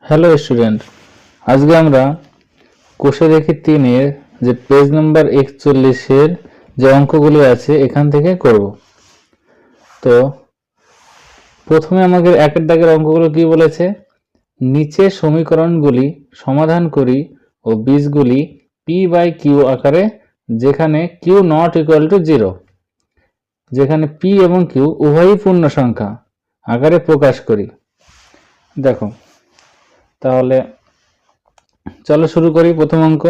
Hello student, আজকে আমরা কোষে দেখি 3-এর যে পেজ নাম্বার 41-এর যে অঙ্কগুলি আছে এখান থেকে করব। তো প্রথমে আমাদের একের দাগের অঙ্কগুলো কি বলেছে, নিচে সমীকরণগুলি সমাধান করি ও বীজগুলি পি বাই কিউ আকারে, যেখানে কিউ নট ইকুয়াল টু 0, যেখানে পি এবং কিউ উভয়ই পূর্ণ সংখ্যা আকারে প্রকাশ করি। দেখো তাহলে চলো শুরু করি। প্রথম অঙ্ক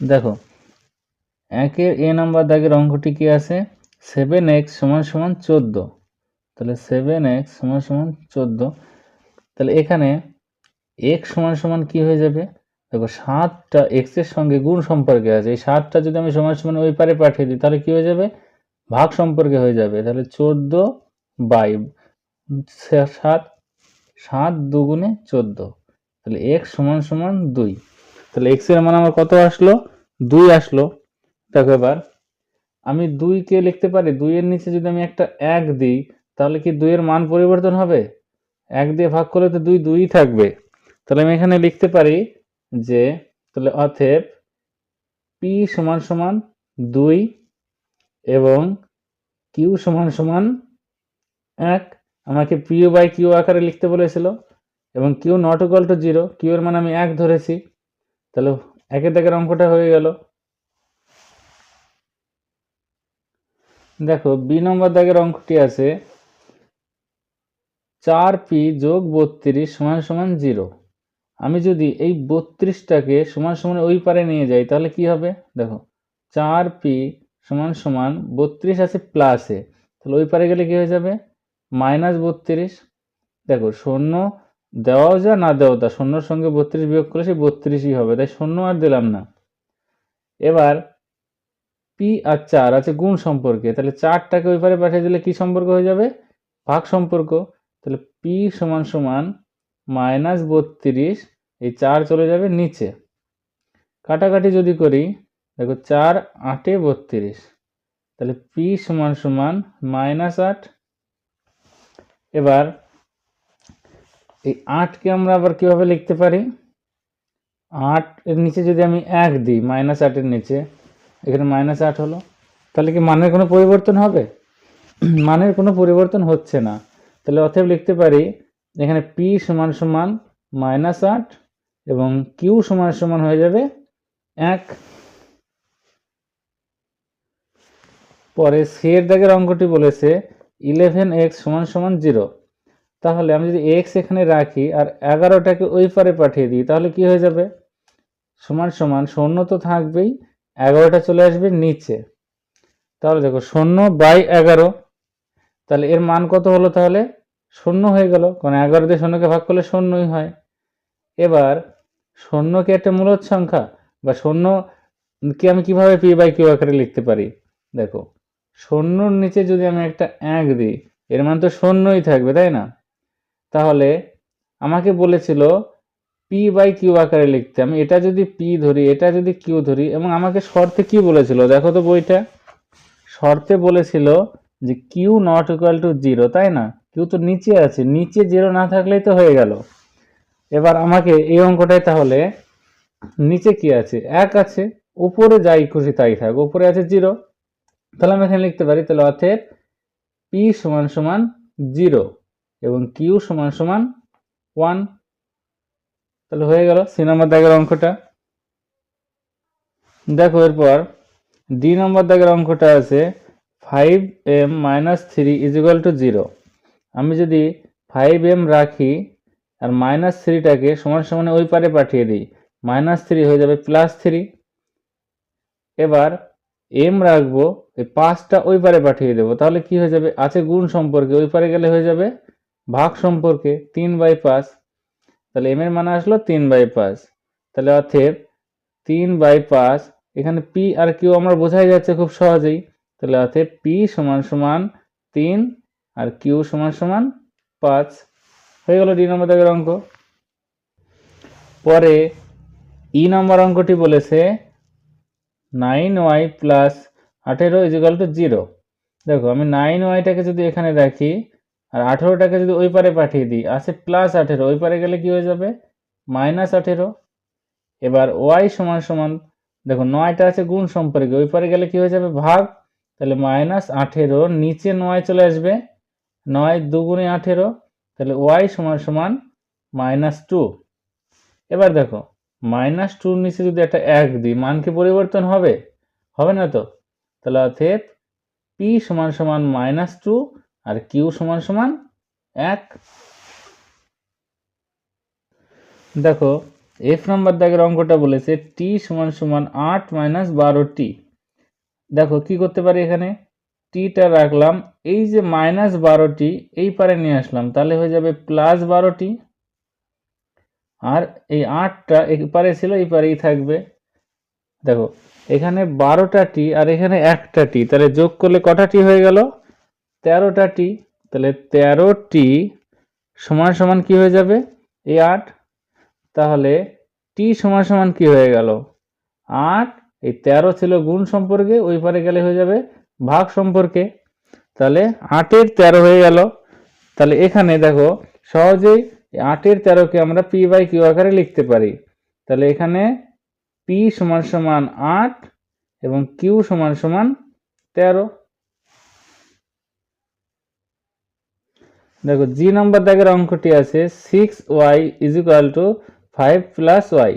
দেখো, একের এ নাম্বার দাগের অঙ্কটি কি আছে, 7x = 14। তাহলে 7x = 14। তাহলে এখানে x = কি হয়ে যাবে, দেখো 7টা x এর সঙ্গে গুণ সম্পর্কে আছে, এই 7টা যদি আমি সমান সমান ওই পারে পাঠিয়ে দিই তাহলে কি হয়ে যাবে, ভাগ সম্পর্কে হয়ে যাবে। তাহলে 14/7, 7 দুগুণে 14, তাহলে x = 2। তাহলে x এর মান আমার কত আসলো, 2 আসলো। দেখো এবার আমি 2 কে লিখতে পারি, 2 এর নিচে যদি আমি একটা 1 দিই তাহলে কি 2 এর মান পরিবর্তন হবে? 1 দিয়ে ভাগ করলে তো 2 2ই থাকবে। তাহলে আমি এখানে লিখতে পারি যে, তাহলে অতএব p = 2 এবং q = 1। আমাকে p বাই q আকারে লিখতে বলেছিল এবং q not equal to 0, q এর মান আমি 1 ধরেছি। তাহলে একের দাগের অঙ্কটা হয়ে গেল। দেখো বি নম্বর দাগের অঙ্কটি আছে 4p + 32 = 0। আমি যদি এই 32টাকে সমান সমান ওই পারে নিয়ে যাই তাহলে কি হবে, দেখো 4p = 32 আছে প্লাসে, তাহলে ওই পারে গেলে কি হয়ে যাবে, -32। দেখো শূন্য দেওয়াও যা না দেওয়া তা, শূন্যর সঙ্গে 32 বিয়োগ করলে সেই 32ই হবে, তাই শূন্য আর দিলাম না। এবার p আর 4 আছে গুণ সম্পর্কে, তাহলে 4টাকে ওই পারে পাঠিয়ে দিলে কি সম্পর্ক হয়ে যাবে, ভাগ সম্পর্ক। তাহলে p = -32, এই 4 চলে যাবে নিচে। কাটাকাটি যদি করি, দেখো 4 8 32, তাহলে p = -8। এবার এই 8কে আমরা আবার কিভাবে লিখতে পারি, 8 এর নিচে যদি আমি 1 দিই, -8 এর নিচে, এখানে -8 হলো, তাহলে কি মানের কোনো পরিবর্তন হবে? মানের কোনো পরিবর্তন হচ্ছে না। তাহলে অতএব লিখতে পারি এখানে p = -8 এবং q = হয়ে যাবে 1। পরে সি এর দাগের অঙ্কটি বলেছে 11x = 0। তাহলে আমি যদি x এখানে রাখি আর 11টাকে ওই পারে পাঠিয়ে দিই তাহলে কি হয়ে যাবে, সমান সমান শূন্য তো থাকবেই, 11টা চলে আসবে নিচে। তাহলে দেখো 0/11, তাহলে এর মান কত হলো, তাহলে 0 হয়ে গেল, কারণ 11 দিয়ে 0কে ভাগ করলে 0ই হয়। এবার 0কে একটা মূলদ সংখ্যা বা 0কে আমি কিভাবে p বাই q আকারে লিখতে পারি, দেখো 0র নিচে যদি আমি একটা 1 দিই এর মান তো 0ই থাকবে, তাই না? তাহলে আমাকে বলেছিল p বাই q আকারে লিখতে, আমি এটা যদি p ধরি, এটা যদি q ধরি, এবং আমাকে শর্তে কি বলেছিল দেখো তো বইটা, শর্তে বলেছিল যে q নট ইকুয়াল টু 0, তাই না? q তো নিচে আছে, নিচে 0 না থাকলেই তো হয়ে গেল। এবার আমাকে এই অঙ্কটায় তাহলে নিচে কি আছে, 1 আছে, উপরে যাই খুশি তাই থাক, উপরে আছে 0, তাহলে আমি এখানে লিখতে পারি, তাহলে অতএব p = 0 এবং q = 1। তাহলে হয়ে গেল সি নম্বর দাগের অঙ্কটা। দেখো এরপর ডি নম্বর দাগের অঙ্কটা আছে 5m - 3 = 0। আমি যদি 5m রাখি আর -3টাকে সমান সমান ওই পারে পাঠিয়ে দিই, -3 হয়ে যাবে +3। এবার m রাখবো, এই 5টা ওই পারে পাঠিয়ে দেবো, তাহলে কি হয়ে যাবে, আছে গুণ সম্পর্কে, ওই পারে গেলে হয়ে যাবে ভাগ সম্পর্কে, 3/5। তাহলে m এর মান আসলো 3/5। তাহলে অতএব 3/5, এখানে p আর q আমরা বোঝাই যাচ্ছে খুব সহজেই, তাহলে অতএব p = 3 আর q = 5। হয়ে গেল ডি নম্বর দাগের অঙ্ক। পরে ই নম্বর অঙ্কটি বলেছে 9y + 18 = 0। দেখো আমি 9yটাকে যদি এখানে রাখি আর 18টাকে যদি ওই পারে পাঠিয়ে দিই, আছে +18, ওই পারে গেলে কি হয়ে যাবে -18। এবার y সমান সমান দেখো 9টা আছে গুণ সম্পর্কে, ওই পারে গেলে কি হয়ে যাবে ভাগ, তাহলে -18 নিচে 9 চলে আসবে, 9 2 × 18, তাহলে y সমান সমান -2। এবার দেখো -2 নিচে যদি একটা 1 দিই, মান কি পরিবর্তন হবে? হবে না তো। তাহলে অতএব p সমান সমান -2 আর q সমান সমান 1। দেখো f নম্বর দাগের অঙ্কটা বলেছে t সমান সমান 8 - 12t। দেখো কি করতে পারি, এখানে টিটা রাখলাম, এই যে -12t এই পারে নিয়ে আসলাম, তাহলে হয়ে যাবে +12t, আর এই 8টা এই পারে ছিল এই পারেই থাকবে। দেখো এখানে 12টা টি আর এখানে একটা টি, তাহলে যোগ করলে কটা টি হয়ে গেল? 13টা টি। তাহলে 13t সমান সমান কি হয়ে যাবে? এই 8। তাহলে টি সমান সমান কি হয়ে গেল? 8, এই 13 ছিল গুণ সম্পর্কে, ওই পারে গেলে হয়ে যাবে ভাগ সম্পর্কে, তাহলে 8-এর 13 হয়ে গেল। তাহলে এখানে দেখো সহজেই 8-এর 13কে আমরা p/q আকারে লিখতে পারি। তাহলে এখানে p সমান সমান 8 এবং q সমান সমান 13। দেখো জি নম্বর দাগের অঙ্কটি আছে 6y = 5 + y।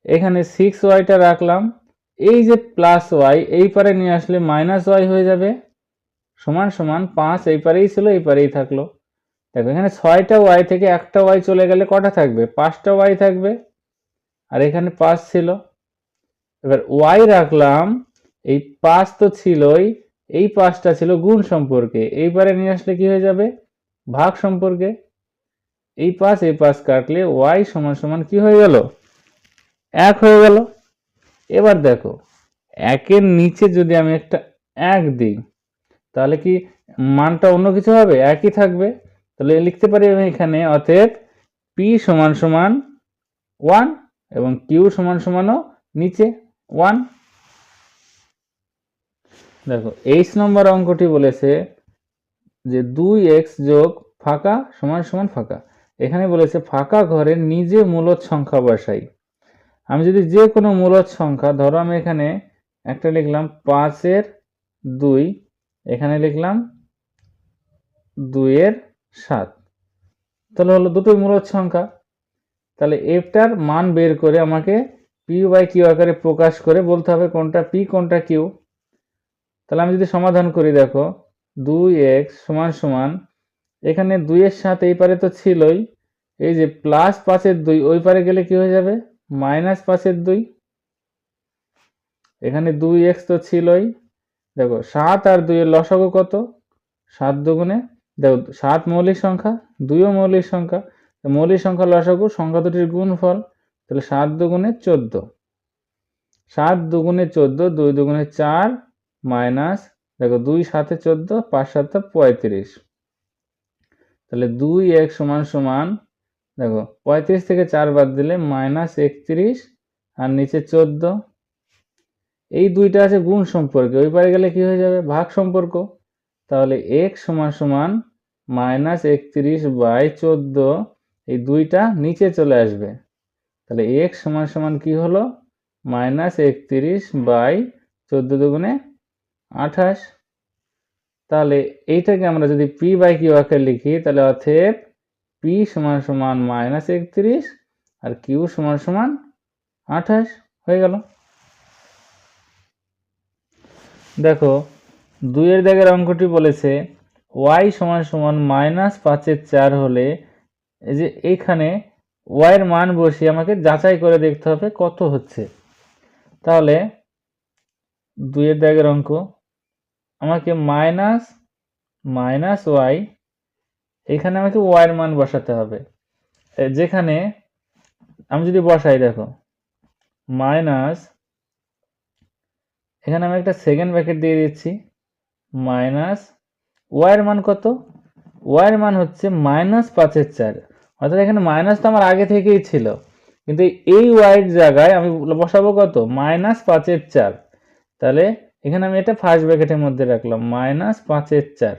এখানে 6yটা রাখলাম, এই যে +y এই পারে নিয়ে আসলে -y হয়ে যাবে, সমান সমান 5 এই পারেই ছিল এই পারেই থাকলো। দেখো এখানে 6টা y থেকে একটা y চলে গেলে কটা থাকবে? 5টা y থাকবে, আর এখানে 5 ছিল। এবার y রাখলাম, এই 5 তো ছিলই, এই 5টা ছিল গুণ সম্পর্কে, এই পারে নিয়ে আসলে কি হয়ে যাবে? ভাগ সম্পর্কে। এই 5 কাটলে y সমান সমান কি হয়ে গেল? 1 হয়ে গেল। এবার দেখো 1-এর নিচে যদি আমি একটা 1 দিই, তাহলে কি মানটা অন্য কিছু হবে? একই থাকবে। তাহলে লিখতে পারি আমি এখানে, অতএব p সমান সমান 1 এবং q সমান সমানও নিচে 1। দেখো 8 নম্বর অঙ্কটি বলেছে যে 2x যোগ ফাঁকা সমান সমান ফাঁকা। এখানে বলেছে ফাঁকা ঘরে নিজে মূলদ সংখ্যা বসাই। আমি যদি যে কোনো মূলদ সংখ্যা, ধরো আমি এখানে একটা লিখলাম 5-এর 2, এখানে লিখলাম 2-এর 7, তাহলে হলো দুটোই মূলদ সংখ্যা। তাহলে এটার মান বের করে আমাকে p/q আকারে প্রকাশ করে বলতে হবে কোনটা p কোনটা q। তাহলে আমি যদি সমাধান করি, দেখো 2x সমান সমান, এখানে 2-এর 7 এই পারে তো ছিলই, এই যে +5-এর 2 ওই পারে গেলে কি হয়ে যাবে? -5-এর 2। এখানে 2x তো ছিলই। দেখো 7 আর 2 এর লসাগু কত? 7 দুগুণে, দেখো 7 মৌলিক সংখ্যা, 2ও মৌলিক সংখ্যা, মৌলিক সংখ্যা লসাগু সংখ্যা দুটির গুণফল, তাহলে 7 দুগুণে 14, 7 দুগুণে 14, 2 দুগুণে 4 মাইনাস, দেখো 2 7 14, 5 7 35। তাহলে 2x সমান সমান, দেখো 35 থেকে 4 বাদ দিলে -31 আর নিচে 14। এই দুইটা আছে গুণ সম্পর্কে, ওই পারে গেলে কি হয়ে যাবে? ভাগ সম্পর্ক। তাহলে x সমান সমান -31/14, এই দুইটা নিচে চলে আসবে। তাহলে x সমান সমান কি হলো? -31/14 দুগুণে 28। তাহলে এইটাকে আমরা যদি p/q আকারে লিখি, তাহলে অতএব p সমান সমান -31 আর q সমান সমান 28 হয়ে গেল। দেখো 2-এর দাগের অঙ্কটি বলেছে y সমান সমান -5/4 হলে, এই যে এইখানে y এর মান বসিয়ে আমাকে যাচাই করে দেখতে হবে কত হচ্ছে। তাহলে 2-এর দাগের অঙ্ক, আমাকে -y, এখানে আমাকে y এর মান বসাতে হবে। যেখানে আমি যদি বসাই, দেখো মাইনাস, এখানে আমি একটা সেকেন্ড ব্র্যাকেট দিয়ে দিচ্ছি, মাইনাস y এর মান কত? y এর মান হচ্ছে -5/4, অর্থাৎ এখানে মাইনাস তো আমার আগে থেকেই ছিল, কিন্তু এই y এর জায়গায় আমি বসাবো কত? -5/4। তাহলে এখানে আমি এটা ফার্স্ট ব্র্যাকেটের মধ্যে রাখলাম, -5/4।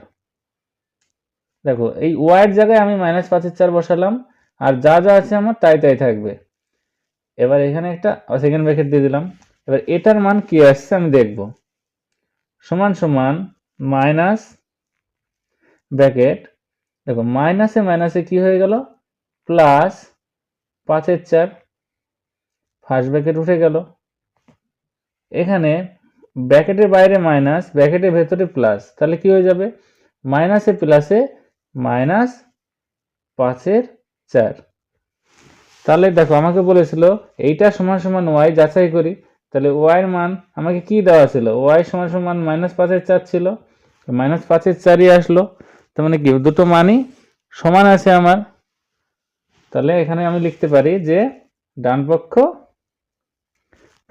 দেখো এই ওয়াইয়ের জায়গায় আমি -5/4 বসালাম, আর যা যা আছে আমার তাই তাই থাকবে। এবার এখানে একটা সেকেন্ড ব্র্যাকেট দিয়ে দিলাম। এবার এটার মান কি আসছে আমি দেখব। সমান সমান মাইনাস ব্র্যাকেট, দেখো মাইনাসে মাইনাসে কি হয়ে গেল, +5/4, ফার্স্ট ব্র্যাকেট উঠে গেল। এখানে ব্র্যাকেটের বাইরে মাইনাস, ব্র্যাকেটের ভেতরে প্লাস, তাহলে কি হয়ে যাবে, মাইনাসে প্লাসে -5/4। তাহলে দেখো আমাকে বলেছিল এইটা সমান সমান ওয়াই, যাচাই করি। তাহলে ওয়াইয়ের মান আমাকে কি দেওয়া ছিল, ওয়াই সমান সমান -5/4 ছিল, -5/4ই আসলো। তার মানে কি দুটো মানই সমান আছে আমার। তাহলে এখানে আমি লিখতে পারি যে ডান পক্ষ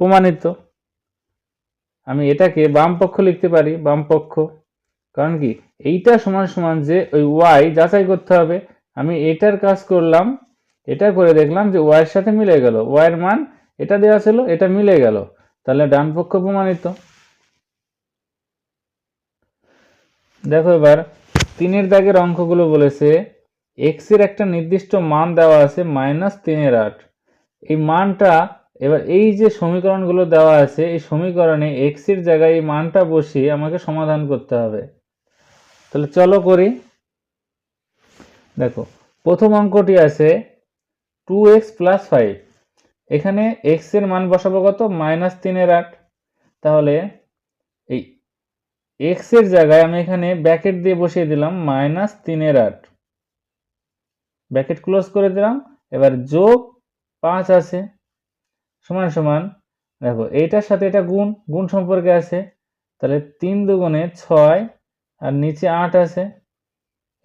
প্রমাণিত। আমি এটাকে বাম পক্ষ লিখতে পারি, বাম পক্ষ। কারণ কি এইটা সমান সমান যে ওই ওয়াই যাচাই করতে হবে। আমি এটার কাজ করলাম, এটা করে দেখলাম যে ওয়াইয়ের সাথে মিলে গেল, ওয়াইয়ের মান এটা দেওয়া ছিল, এটা মিলে গেল, তাহলে ডান পক্ষ প্রমাণিত। দেখো এবার 3-এর দাগের অঙ্কগুলো বলেছে x এর একটা নির্দিষ্ট মান দেওয়া আছে -3/8। এই মানটা, এবার এই যে সমীকরণগুলো দেওয়া আছে এই সমীকরণে x এর জায়গায় এই মানটা বসিয়ে আমাকে সমাধান করতে হবে। তাহলে চলো করি। দেখো প্রথম অঙ্কটি আছে 2x + 5। এখানে x এর মান বসাবো কত, -3/8। তাহলে এই x এর জায়গায় আমি এখানে ব্র্যাকেট দিয়ে বসিয়ে দিলাম -3/8, ব্র্যাকেট ক্লোজ করে দিলাম। এবার যোগ 5 আছে, সমান সমান, দেখো এইটার সাথে এটা গুণ, গুণ সম্পর্কে আছে, তাহলে 3 দুগুণে 6, আর নিচে 8 আছে,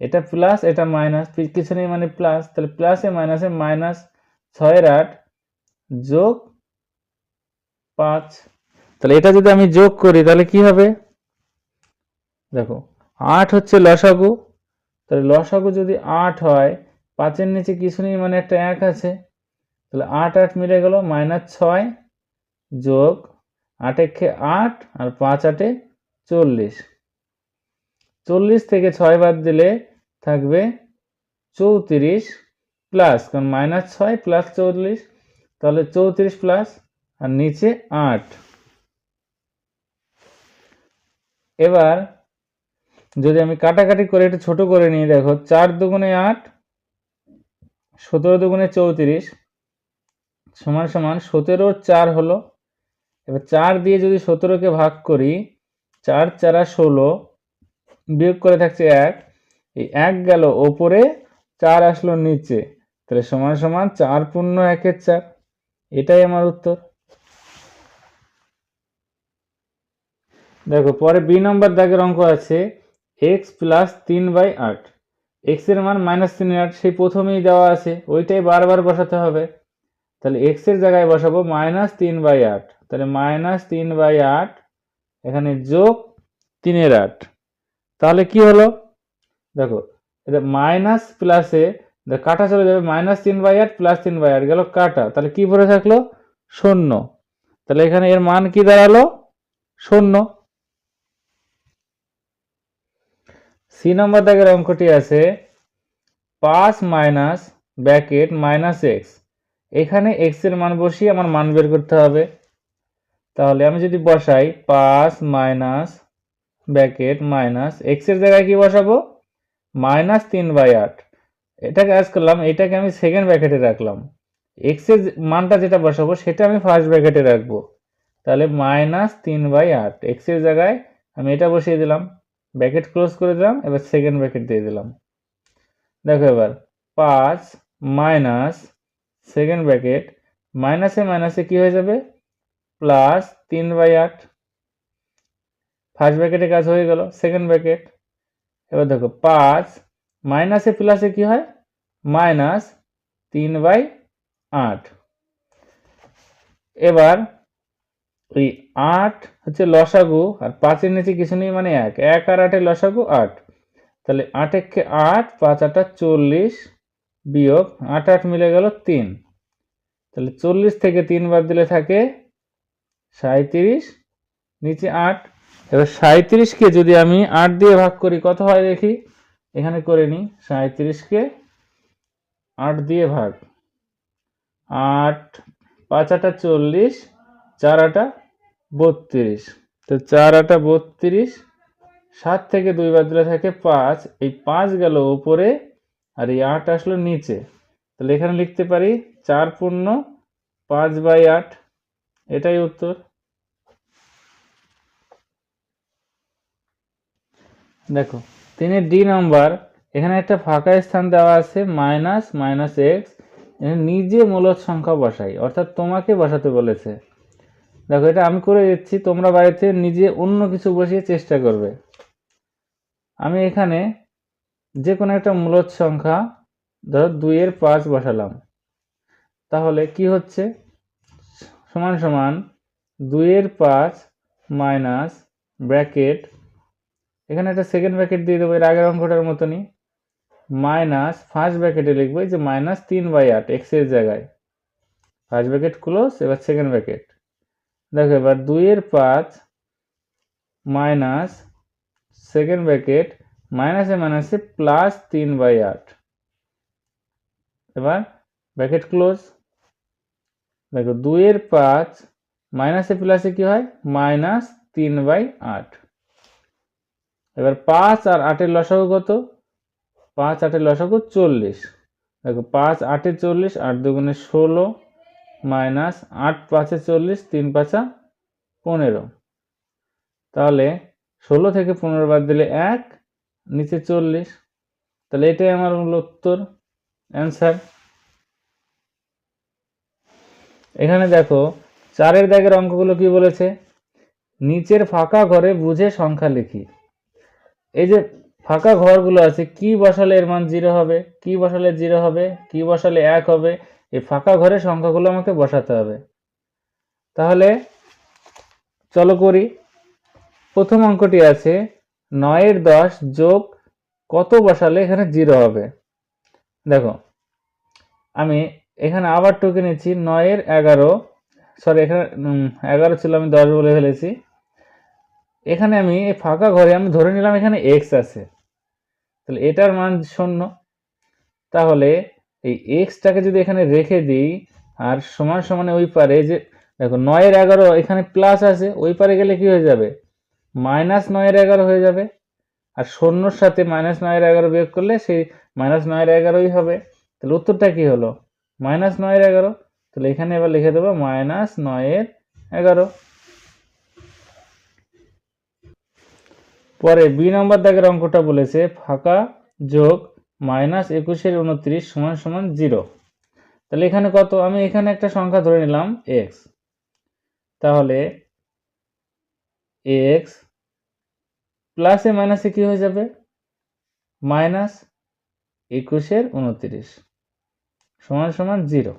এটা প্লাস এটা মাইনাস, কিছু নেই মানে প্লাস, তাহলে প্লাসে মাইনাসে -6/8 যোগ 5। তাহলে এটা যদি আমি যোগ করি তাহলে কি হবে, দেখো 8 হচ্ছে লসাগু, তাহলে লসাগু যদি 8 হয়, 5-এর নিচে কিছু নেই মানে একটা 1 আছে, তাহলে 8 মিলে গেল, -6 যোগ 8 8 আর 5 40। 40 থেকে 6 বাদ দিলে থাকবে 34 প্লাস, কারণ -6 প্লাস 40, তাহলে 34 প্লাস আর নিচে 8। এবার যদি আমি কাটাকাটি করে একটু ছোট করে নিই, দেখো 4 দুগুণে 8, 17 দুগুণে 34 সমান সমান 17/4 হলো। এবার 4 দিয়ে যদি 17কে ভাগ করি, 4 4 16, বিয়োগ করে থাকছে 1, এই 1 গেল ওপরে, 4 আসলো নিচে, তাহলে সমান সমান 4 পূর্ণ 1-এর 4। এটাই আমার উত্তর। দেখো পরে বি নম্বর দাগের অঙ্ক আছে x + 3/8। x এর মান -3/8, সেই প্রথমেই দেওয়া আছে, ওইটাই বারবার বসাতে হবে। তাহলে x এর জায়গায় বসাবো -3/8, তাহলে -3/8 এখানে যোগ 3/8। তাহলে কি হলো, দেখো এটা মাইনাস প্লাসে কাটা চলে যাবে, -3/8 + 3/8 গেল কাটা, তাহলে কি পড়ে থাকলো, 0। তাহলে এখানে এর মান কি দাঁড়ালো, 0। সি নম্বর দাগের অঙ্কটি আছে 5 মাইনাস ব্র্যাকেট -x। এখানে x এর মান বসিয়ে আমার মান বের করতে হবে। তাহলে আমি যদি বসাই 5 মাইনাস ব্র্যাকেট মাইনাস x এর জায়গায় কি বসাবো, -3/8। এটাকে কাজ করলাম, এটাকে আমি সেকেন্ড ব্র্যাকেটে রাখলাম, x এর মানটা যেটা বসাবো সেটা আমি ফার্স্ট ব্র্যাকেটে রাখবো। তাহলে -3/8 x এর জায়গায় আমি এটা বসিয়ে দিলাম, ব্র্যাকেট ক্লোজ করে দিলাম, এবার সেকেন্ড ব্র্যাকেট দিয়ে দিলাম। দেখো এবার 5 মাইনাস সেকেন্ড ব্র্যাকেট, মাইনাসে মাইনাসে কি হয়ে যাবে, +3/8। ফার্স্ট ব্র্যাকেটে কাজ হয়ে গেল, সেকেন্ড ব্র্যাকেট। এবার দেখো 5 মাইনাসে প্লাসে কি হয়, -3/8। এবার ওই 8 হচ্ছে লসাগু, আর 5-এর নিচে কিছু নেই মানে 1, 1 আর 8 লসাগু 8। তাহলে 8 একে 8, 5 8 40 বিয়োগ 8 8 মিলে গেল 3। তাহলে 40 থেকে 3 বাদ দিলে থাকে 37, নিচে 8। এবার 37কে যদি আমি 8 দিয়ে ভাগ করি কত হয় দেখি, এখানে করে নিই 37কে 8 দিয়ে ভাগ, 8 5 8 40, 4 8 32। তো 4 8 32, 7 থেকে 2 বাদ দিলে থাকে 5, এই 5 গেল উপরে আর এই 8 আসলো নিচে। তাহলে এখানে লিখতে পারি 4 পূর্ণ 5/8, এটাই উত্তর। দেখো 3 ডি নাম্বার, এখানে একটা ফাঁকা স্থান দেওয়া আছে মাইনাস মাইনাস এক্স, এখানে নিজে মূলদ সংখ্যা বসাই, অর্থাৎ তোমাকে বসাতে বলেছে। দেখো এটা আমি করে দিচ্ছি, তোমরা বাড়িতে নিজে অন্য কিছু বসিয়ে চেষ্টা করবে। আমি এখানে যে কোনো একটা মূলদ সংখ্যা ধরো 2 এর 5 বসালাম, তাহলে কি হচ্ছে সমান সমান 2 এর 5 মাইনাস ব্র্যাকেট, এখানে একটা সেকেন্ড ব্র্যাকেট দিয়ে দেবো এর আগের অঙ্কটার মতনই, মাইনাস ফার্স্ট ব্র্যাকেটে লিখবো যে মাইনাস 3/8 এক্স এর জায়গায়, ফার্স্ট ব্র্যাকেট ক্লোজ, এবার সেকেন্ড ব্র্যাকেট। দেখো এবার 2 এর 5 মাইনাস সেকেন্ড ব্র্যাকেট মাইনাসে মাইনাসে প্লাস 3/8, এবার ব্র্যাকেট ক্লোজ। দেখো 2 এর 5 মাইনাসে প্লাসে কি হয় মাইনাস 3/8। এবার 5 আর 8 এর লসাগু কত, 5 8 এর লসাগু 40। দেখো 5 8 এ 40, 8 দুগুণে 16 মাইনাস 8 5 এ 40, 3 5 15। তাহলে 16 থেকে 15 বাদ দিলে 1, নিচে 40। তাহলে এটাই আমার মূল উত্তর, অ্যান্সার। এখানে দেখো 4 দাগের অঙ্কগুলো কি বলেছে, নিচের ফাঁকা ঘরে বুঝে সংখ্যা লিখি। এই যে ফাঁকা ঘরগুলো আছে, কি বসালে এর মান 0 হবে, কি বসালে 0 হবে, কি বসালে 1 হবে, এই ফাঁকা ঘরে সংখ্যাগুলো আমাকে বসাতে হবে। তাহলে চলো করি। প্রথম অঙ্কটি আছে 9 এর 10 যোগ কত বসালে এখানে 0 হবে। দেখো আমি এখানে আবার টুকে নিচ্ছি 9 এর 11, সরি এখানে 11 ছিল, আমি 10 বলে ফেলেছি। এখানে আমি এই ফাঁকা ঘরে আমি ধরে নিলাম এখানে x আছে, তাহলে এটার মান 0। তাহলে এই এক্সটাকে যদি এখানে রেখে দিই আর সমান সমানে ওই পারে, যে দেখো 9 এর 11 এখানে প্লাস আছে, ওই পারে গেলে কি হয়ে যাবে মাইনাস 9 এর 11 হয়ে যাবে, আর শূন্যর সাথে মাইনাস 9 এর 11 বিয়োগ করলে সেই মাইনাস 9 এর 11ই হবে। তাহলে উত্তরটা কি হলো মাইনাস 9 এর 11। তাহলে এখানে এবার লিখে দেবো মাইনাস 9 এর 11। পরে বি নম্বর দাগের অঙ্কটা বলেছে ফাঁকা যোগ মাইনাস 21 এর 29 সমান সমান 0। তাহলে এখানে কত, আমি এখানে একটা সংখ্যা ধরে নিলাম x, তাহলে x প্লাসে মাইনাসে কি হয়ে যাবে মাইনাস 21 এর 29 সমান সমান 0।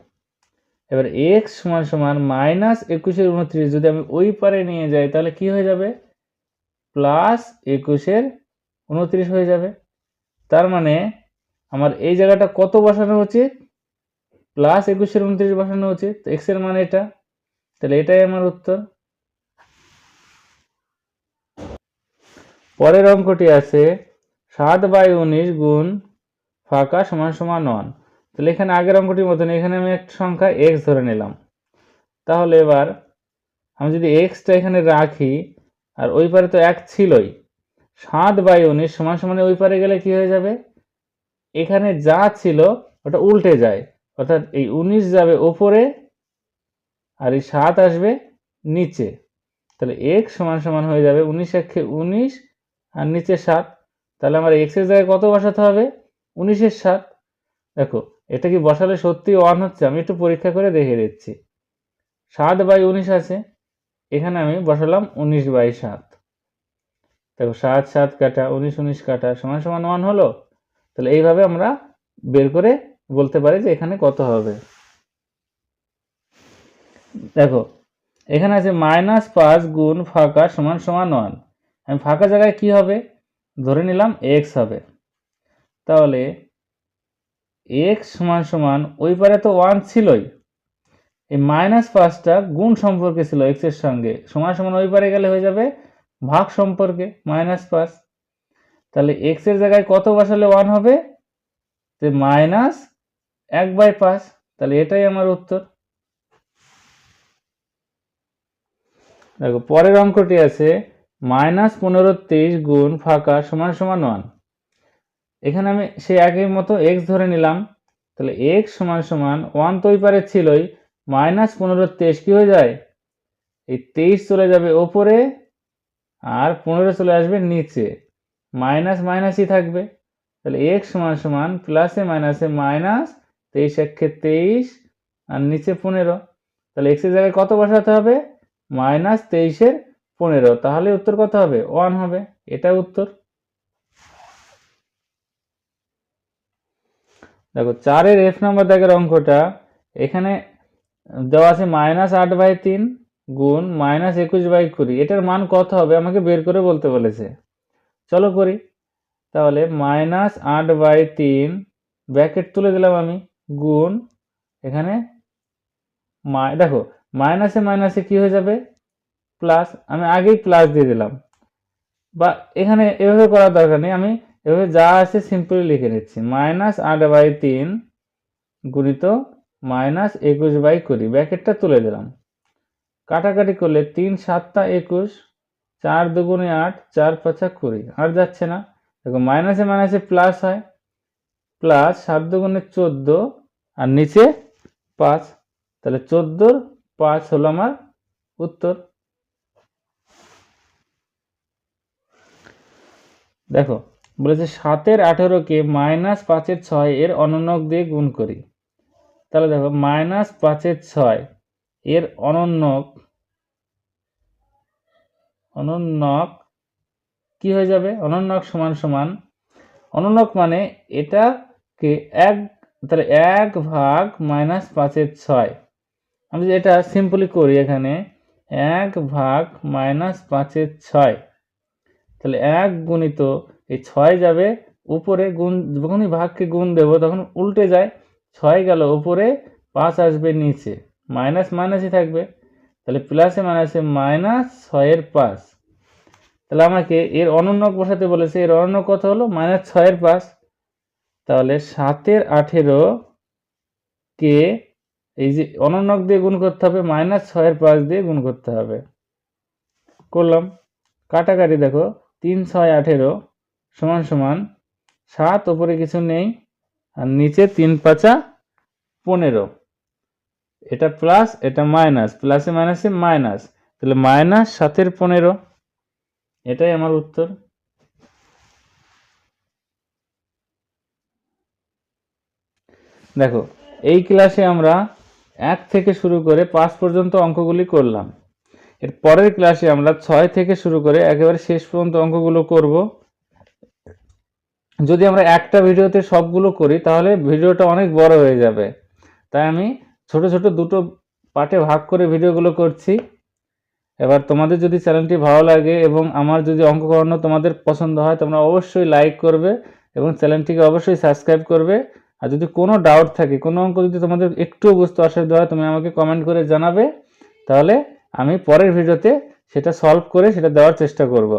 এবার x সমান সমান মাইনাস 21 এর 29 যদি আমি ওই পারে নিয়ে যাই তাহলে কি হয়ে যাবে প্লাস 21 এর 29 হয়ে যাবে। তার মানে আমার এই জায়গাটা কত বসানো উচিত, প্লাস 21 এর 29 বসানো উচিত, x এর মান এটা, তাহলে এটাই আমার উত্তর। পরের অঙ্কটি আছে 7/19 গুণ ফাঁকা সমান সমান 1। তাহলে এখানে আগের অঙ্কটির মতন এখানে আমি একটা সংখ্যা x ধরে নিলাম। তাহলে এবার আমি যদি xটা এখানে রাখি আর ওই পারে তো 1 ছিলই, 7/19 সমান সমান ওই পারে গেলে কি হয়ে যাবে এখানে যা ছিল ওটা উল্টে যায়, অর্থাৎ এই 19 যাবে ওপরে আর এই 7 আসবে নিচে। তাহলে x সমান সমান হয়ে যাবে 19 একে 19 আর নিচে 7। তাহলে আমার x এর জায়গায় কত বসাতে হবে 19 এর 7। দেখো এটা কি বসালে সত্যি 1 হচ্ছে, আমি একটু পরীক্ষা করে দেখিয়ে দিচ্ছি। 7/19 আছে, এখানে আমি বসালাম 19/7। দেখো 7 7 কাটা 19 19 কাটা সমান সমান 1 হলো। তাহলে এইভাবে আমরা বের করে বলতে পারি যে এখানে কত হবে। দেখো এখানে আছে -5 গুণ ফাঁকা সমান সমান 1। আমি ফাঁকা জায়গায় কি হবে ধরে নিলাম x হবে, তাহলে x সমান সমান ওই পারে তো 1 ছিলই, এই -5টা গুণ সম্পর্কে ছিল x এর সঙ্গে, সমান সমান ওই পারে গেলে হয়ে যাবে ভাগ সম্পর্কে -5। তাহলে x এর জায়গায় কত বসালে 1 হবে? যে -1/5। তাহলে এটাই আমার উত্তর। দেখো পরের অঙ্কটি আছে -1523 গুণ ফাঁকা সমান সমান 1। এখানে আমি সেই আগের মতো x ধরে নিলাম। তাহলে x সমান সমান 1 তো ওই পারে ছিলই, -1523 কি হয়ে যায়? এই 23 চলে যাবে ওপরে আর 15 চলে আসবে নিচে, মাইনাস মাইনাসই থাকবে। তাহলে x সমান সমান প্লাসে মাইনাসে মাইনাস 23 একে 23 আর নিচে 15। তাহলে x এর জায়গায় কত বসাতে হবে? -23 এর 15। তাহলে উত্তর কত হবে? 1 হবে। এটা উত্তর। দেখো 4-এর f নাম্বার দাগের অঙ্কটা, এখানে দেওয়া আছে -8/3 গুণ -21/20। এটার মান কত হবে আমাকে বের করে বলতে বলেছে। চলো করি। তাহলে -8/3 ব্র্যাকেট তুলে দিলাম আমি, গুণ এখানে দেখো মাইনাসে মাইনাসে কি হয়ে যাবে? প্লাস। আমি আগেই প্লাস দিয়ে দিলাম, বা এখানে এভাবে করার দরকার নেই, আমি এভাবে যা আছে সিম্পলি লিখে নিচ্ছি। -8/3 গুণিত -21/20 ব্র্যাকেটটা তুলে দিলাম। কাটাকাটি করলে 3 7 21, 4 2 8, 4 5 20, আর যাচ্ছে না। দেখো মাইনাসে মাইনাসে প্লাস হয়, প্লাস 7 2 14 আর নিচে 5। তাহলে 14 5 হলো আমার উত্তর। দেখো বলেছে 7-এর 18-কে -5-এর 6 এর অনন্যক দিয়ে গুণ করি। তাহলে দেখো -5-এর 6 এর অনন্যক কি হয়ে যাবে? অনন্যক সমান সমান, অনন্যক মানে এটাকে তাহলে 1 ভাগ -5-এর 6। আমি যদি এটা সিম্পলি করি, এখানে 1 ভাগ -5-এর 6, তাহলে 1 গুণিত এই 6 যাবে উপরে, গুণ যখনই ভাগকে গুণ দেব তখন উল্টে যায়, 6 গেল উপরে, 5 আসবে নিচে, মাইনাস মাইনাসই থাকবে। তাহলে প্লাসে মাইনাসে -6-এর 5। তাহলে আমাকে এর অনন্যক বসাতে বলেছে। এর অনন্যক কত হলো? -6-এর 5। তাহলে 7-এর 18 কে এই যে অনন্যক দিয়ে গুণ করতে হবে, -6-এর 5 দিয়ে গুণ করতে হবে। করলাম। কাটাকাটি দেখো 3 6 18 সমান সমান 7, উপরে কিছু নেই আর নিচে 3 5 15। এটা প্লাস এটা মাইনাস, প্লাসে মাইনাসে মাইনাস, তাহলে -7-এর 15। এটাই আমার উত্তর। দেখো এই ক্লাসে আমরা 1 থেকে শুরু করে 5 পর্যন্ত অঙ্কগুলি করলাম। এর পরের ক্লাসে আমরা 6 থেকে শুরু করে একেবারে শেষ পর্যন্ত অঙ্কগুলো করব। যদি আমরা একটা ভিডিওতে সবগুলো করি তাহলে ভিডিওটা অনেক বড় হয়ে যাবে, তাই আমি ছোট ছোট দুটো পার্টে ভাগ করে ভিডিওগুলো করছি। এবার তোমাদের যদি চ্যানেলটি ভালো লাগে এবং আমার যদি অঙ্ক করানো তোমাদের পছন্দ হয়, তোমরা অবশ্যই লাইক করবে এবং চ্যানেলটিকে অবশ্যই সাবস্ক্রাইব করবে। আর যদি কোনো ডাউট থাকে, কোনো অঙ্ক যদি তোমাদের একটুও বুঝতে অসুবিধা হয়, তুমি আমাকে কমেন্ট করে জানাবে, তাহলে আমি পরের ভিডিওতে সেটা সলভ করে সেটা দেওয়ার চেষ্টা করব।